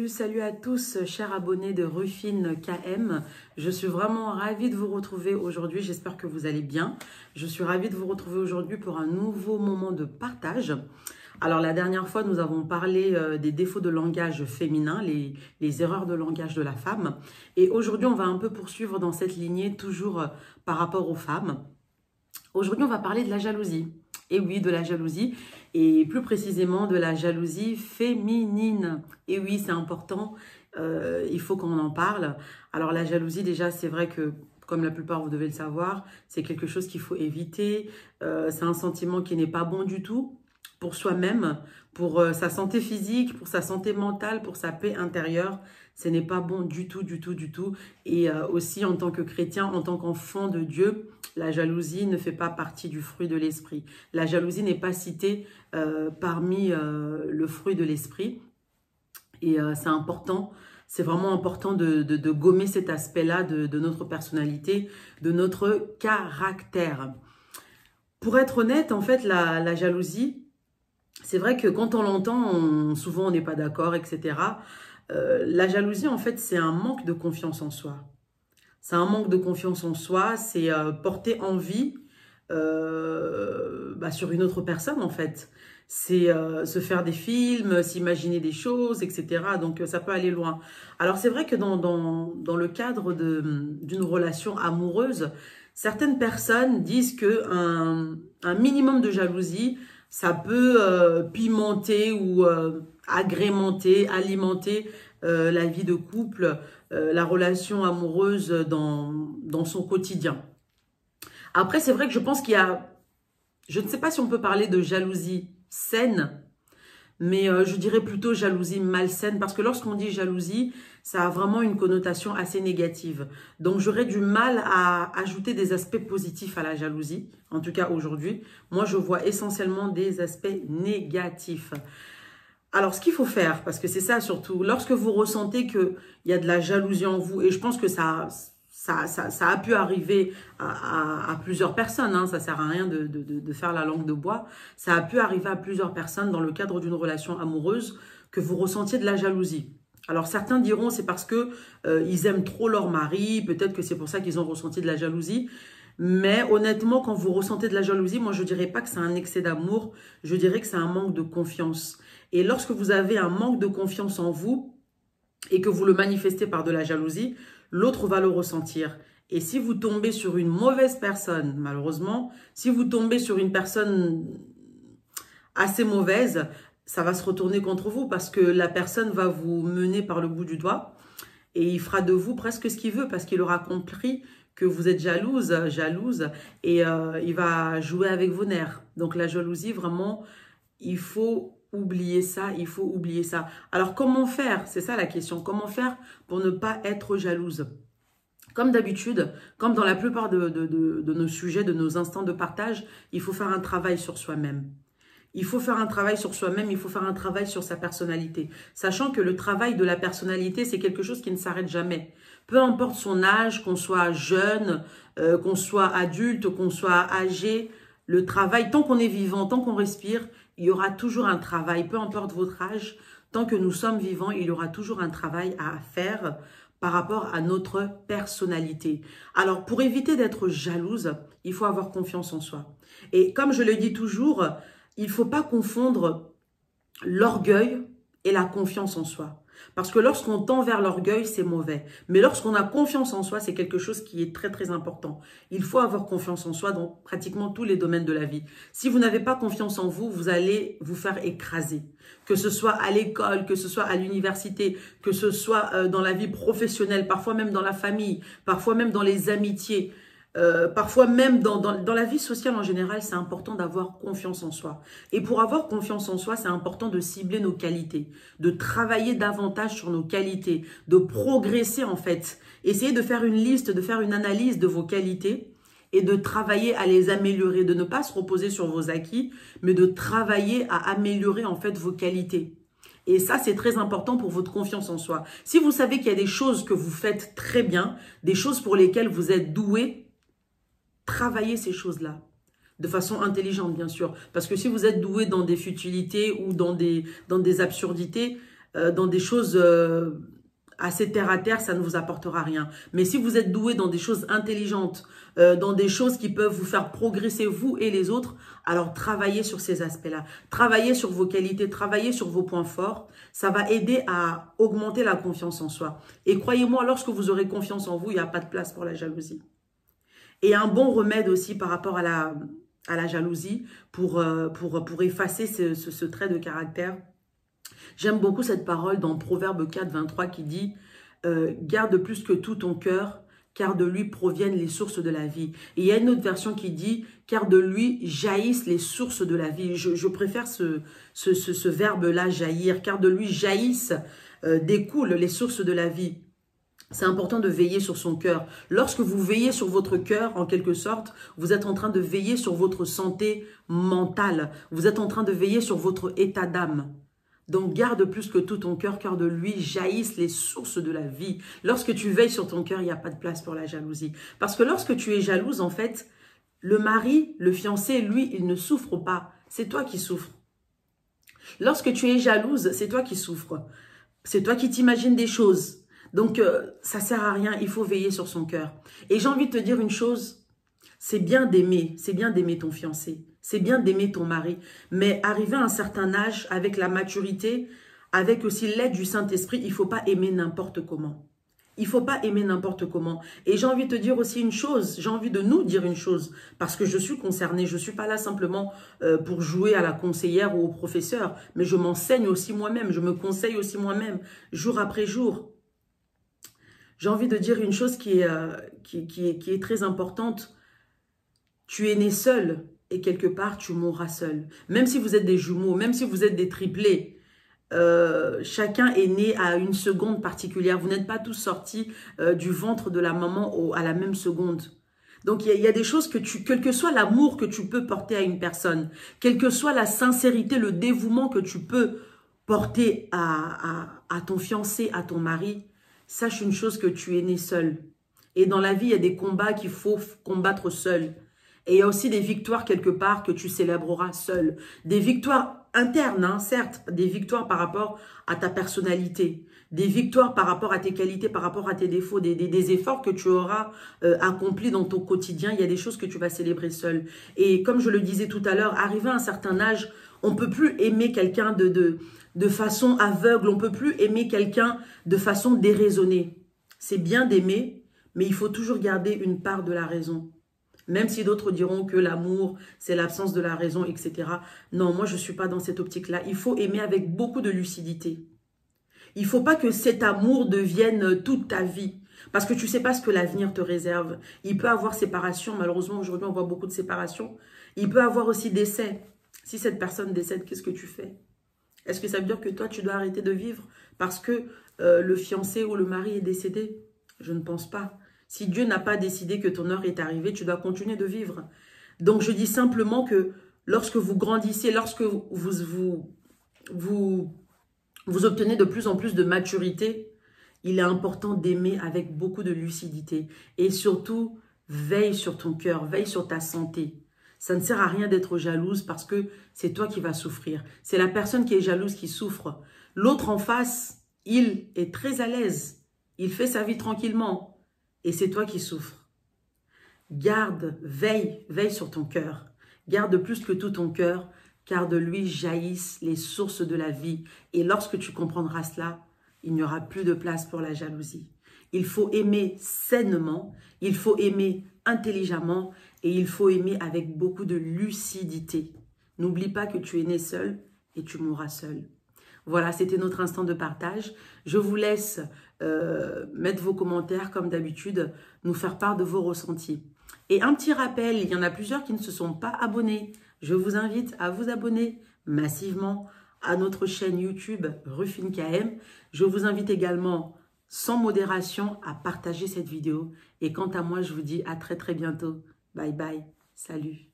Salut à tous, chers abonnés de Rufine KM. Je suis vraiment ravie de vous retrouver aujourd'hui. J'espère que vous allez bien. Je suis ravie de vous retrouver aujourd'hui pour un nouveau moment de partage. Alors, la dernière fois, nous avons parlé des défauts de langage féminin, les erreurs de langage de la femme. Et aujourd'hui, on va un peu poursuivre dans cette lignée, toujours par rapport aux femmes. Aujourd'hui, on va parler de la jalousie. Et oui, de la jalousie, et plus précisément de la jalousie féminine. Et oui, c'est important, il faut qu'on en parle. Alors la jalousie, déjà, c'est vrai que, comme la plupart, vous devez le savoir, c'est quelque chose qu'il faut éviter. C'est un sentiment qui n'est pas bon du tout pour soi-même, pour sa santé physique, pour sa santé mentale, pour sa paix intérieure. Ce n'est pas bon du tout. Et aussi, en tant que chrétien, en tant qu'enfant de Dieu, la jalousie ne fait pas partie du fruit de l'esprit. La jalousie n'est pas citée parmi le fruit de l'esprit. Et c'est important, c'est vraiment important de gommer cet aspect-là de notre personnalité, de notre caractère. Pour être honnête, en fait, la jalousie, c'est vrai que quand on l'entend, souvent on n'est pas d'accord, etc. La jalousie, en fait, c'est un manque de confiance en soi. C'est un manque de confiance en soi, c'est porter envie sur une autre personne, en fait. C'est se faire des films, s'imaginer des choses, etc. Donc, ça peut aller loin. Alors, c'est vrai que dans le cadre d'une relation amoureuse, certaines personnes disent qu'un minimum de jalousie, ça peut pimenter ou agrémenter, alimenter la vie de couple, la relation amoureuse dans son quotidien. Après, c'est vrai que je pense qu'il y a, je ne sais pas si on peut parler de jalousie saine, mais je dirais plutôt jalousie malsaine, parce que lorsqu'on dit jalousie, ça a vraiment une connotation assez négative. Donc, j'aurais du mal à ajouter des aspects positifs à la jalousie, en tout cas aujourd'hui. Moi, je vois essentiellement des aspects négatifs. Alors, ce qu'il faut faire, parce que c'est ça surtout, lorsque vous ressentez qu'il y a de la jalousie en vous, et je pense que ça a pu arriver à plusieurs personnes, hein, ça ne sert à rien de faire la langue de bois, ça a pu arriver à plusieurs personnes dans le cadre d'une relation amoureuse que vous ressentiez de la jalousie. Alors, certains diront c'est parce que ils aiment trop leur mari, peut-être que c'est pour ça qu'ils ont ressenti de la jalousie. Mais honnêtement, quand vous ressentez de la jalousie, moi je ne dirais pas que c'est un excès d'amour, je dirais que c'est un manque de confiance. Et lorsque vous avez un manque de confiance en vous et que vous le manifestez par de la jalousie, l'autre va le ressentir. Et si vous tombez sur une mauvaise personne, malheureusement, si vous tombez sur une personne assez mauvaise, ça va se retourner contre vous parce que la personne va vous mener par le bout du doigt et il fera de vous presque ce qu'il veut parce qu'il aura compris que vous êtes jalouse et il va jouer avec vos nerfs. Donc la jalousie, vraiment, il faut oublier ça, il faut oublier ça. Alors comment faire? C'est ça la question. Comment faire pour ne pas être jalouse? Comme d'habitude, comme dans la plupart de nos sujets, de nos instants de partage, il faut faire un travail sur soi-même. Il faut faire un travail sur soi-même, il faut faire un travail sur sa personnalité. Sachant que le travail de la personnalité, c'est quelque chose qui ne s'arrête jamais. Peu importe son âge, qu'on soit jeune, qu'on soit adulte, qu'on soit âgé, le travail, tant qu'on est vivant, tant qu'on respire, il y aura toujours un travail. Peu importe votre âge, tant que nous sommes vivants, il y aura toujours un travail à faire par rapport à notre personnalité. Alors, pour éviter d'être jalouse, il faut avoir confiance en soi. Et comme je le dis toujours, il ne faut pas confondre l'orgueil et la confiance en soi. Parce que lorsqu'on tend vers l'orgueil, c'est mauvais. Mais lorsqu'on a confiance en soi, c'est quelque chose qui est très important. Il faut avoir confiance en soi dans pratiquement tous les domaines de la vie. Si vous n'avez pas confiance en vous, vous allez vous faire écraser. Que ce soit à l'école, que ce soit à l'université, que ce soit dans la vie professionnelle, parfois même dans la famille, parfois même dans les amitiés. Parfois même dans la vie sociale en général, c'est important d'avoir confiance en soi. Et pour avoir confiance en soi, c'est important de cibler nos qualités, de travailler davantage sur nos qualités, de progresser en fait. Essayez de faire une liste, de faire une analyse de vos qualités et de travailler à les améliorer, de ne pas se reposer sur vos acquis, mais de travailler à améliorer en fait vos qualités. Et ça, c'est très important pour votre confiance en soi. Si vous savez qu'il y a des choses que vous faites très bien, des choses pour lesquelles vous êtes doué, travaillez ces choses-là, de façon intelligente bien sûr. Parce que si vous êtes doué dans des futilités ou dans des absurdités, dans des choses assez terre à terre, ça ne vous apportera rien. Mais si vous êtes doué dans des choses intelligentes, dans des choses qui peuvent vous faire progresser vous et les autres, alors travaillez sur ces aspects-là. Travaillez sur vos qualités, travaillez sur vos points forts. Ça va aider à augmenter la confiance en soi. Et croyez-moi, lorsque vous aurez confiance en vous, il n'y a pas de place pour la jalousie. Et un bon remède aussi par rapport à la jalousie pour effacer ce trait de caractère. J'aime beaucoup cette parole dans Proverbe 4, 23 qui dit « Garde plus que tout ton cœur, car de lui proviennent les sources de la vie. » Et il y a une autre version qui dit « Car de lui jaillissent les sources de la vie. » Je préfère ce verbe-là, jaillir, car de lui jaillissent, découlent les sources de la vie. C'est important de veiller sur son cœur. Lorsque vous veillez sur votre cœur, en quelque sorte, vous êtes en train de veiller sur votre santé mentale. Vous êtes en train de veiller sur votre état d'âme. Donc, garde plus que tout ton cœur, car de lui jaillissent les sources de la vie. Lorsque tu veilles sur ton cœur, il n'y a pas de place pour la jalousie. Parce que lorsque tu es jalouse, en fait, le mari, le fiancé, lui, il ne souffre pas. C'est toi qui souffres. Lorsque tu es jalouse, c'est toi qui souffres. C'est toi qui t'imagines des choses. Donc, ça sert à rien, il faut veiller sur son cœur. Et j'ai envie de te dire une chose, c'est bien d'aimer ton fiancé, c'est bien d'aimer ton mari, mais arrivé à un certain âge, avec la maturité, avec aussi l'aide du Saint-Esprit, il ne faut pas aimer n'importe comment. Il ne faut pas aimer n'importe comment. Et j'ai envie de te dire aussi une chose, j'ai envie de nous dire une chose, parce que je suis concernée, je ne suis pas là simplement pour jouer à la conseillère ou au professeur, mais je m'enseigne aussi moi-même, je me conseille aussi moi-même, jour après jour. J'ai envie de dire une chose qui est très importante. Tu es né seul et quelque part, tu mourras seul. Même si vous êtes des jumeaux, même si vous êtes des triplés, chacun est né à une seconde particulière. Vous n'êtes pas tous sortis du ventre de la maman à la même seconde. Donc, il y a des choses quel que soit l'amour que tu peux porter à une personne, quelle que soit la sincérité, le dévouement que tu peux porter à ton fiancé, à ton mari, sache une chose, que tu es né seul. Et dans la vie, il y a des combats qu'il faut combattre seul. Et il y a aussi des victoires quelque part que tu célébreras seul. Des victoires internes, hein, certes, des victoires par rapport à ta personnalité. Des victoires par rapport à tes qualités, par rapport à tes défauts, des efforts que tu auras accomplis dans ton quotidien. Il y a des choses que tu vas célébrer seul. Et comme je le disais tout à l'heure, arrivé à un certain âge, on ne peut plus aimer quelqu'un de façon aveugle. On ne peut plus aimer quelqu'un de façon déraisonnée. C'est bien d'aimer, mais il faut toujours garder une part de la raison. Même si d'autres diront que l'amour, c'est l'absence de la raison, etc. Non, moi, je ne suis pas dans cette optique-là. Il faut aimer avec beaucoup de lucidité. Il ne faut pas que cet amour devienne toute ta vie. Parce que tu ne sais pas ce que l'avenir te réserve. Il peut y avoir séparation. Malheureusement, aujourd'hui, on voit beaucoup de séparations. Il peut y avoir aussi décès. Si cette personne décède, qu'est-ce que tu fais? Est-ce que ça veut dire que toi, tu dois arrêter de vivre parce que le fiancé ou le mari est décédé? Je ne pense pas. Si Dieu n'a pas décidé que ton heure est arrivée, tu dois continuer de vivre. Donc, je dis simplement que lorsque vous grandissez, lorsque vous obtenez de plus en plus de maturité, il est important d'aimer avec beaucoup de lucidité. Et surtout, veille sur ton cœur, veille sur ta santé. Ça ne sert à rien d'être jalouse parce que c'est toi qui vas souffrir. C'est la personne qui est jalouse qui souffre. L'autre en face, il est très à l'aise. Il fait sa vie tranquillement. Et c'est toi qui souffres. Garde, veille sur ton cœur. Garde plus que tout ton cœur, car de lui jaillissent les sources de la vie. Et lorsque tu comprendras cela, il n'y aura plus de place pour la jalousie. Il faut aimer sainement, il faut aimer intelligemment et il faut aimer avec beaucoup de lucidité. N'oublie pas que tu es né seul et tu mourras seul. Voilà, c'était notre instant de partage. Je vous laisse mettre vos commentaires comme d'habitude, nous faire part de vos ressentis. Et un petit rappel, il y en a plusieurs qui ne se sont pas abonnés. Je vous invite à vous abonner massivement à notre chaîne YouTube Rufine KM. Je vous invite également, sans modération, à partager cette vidéo. Et quant à moi, je vous dis à très bientôt. Bye bye. Salut.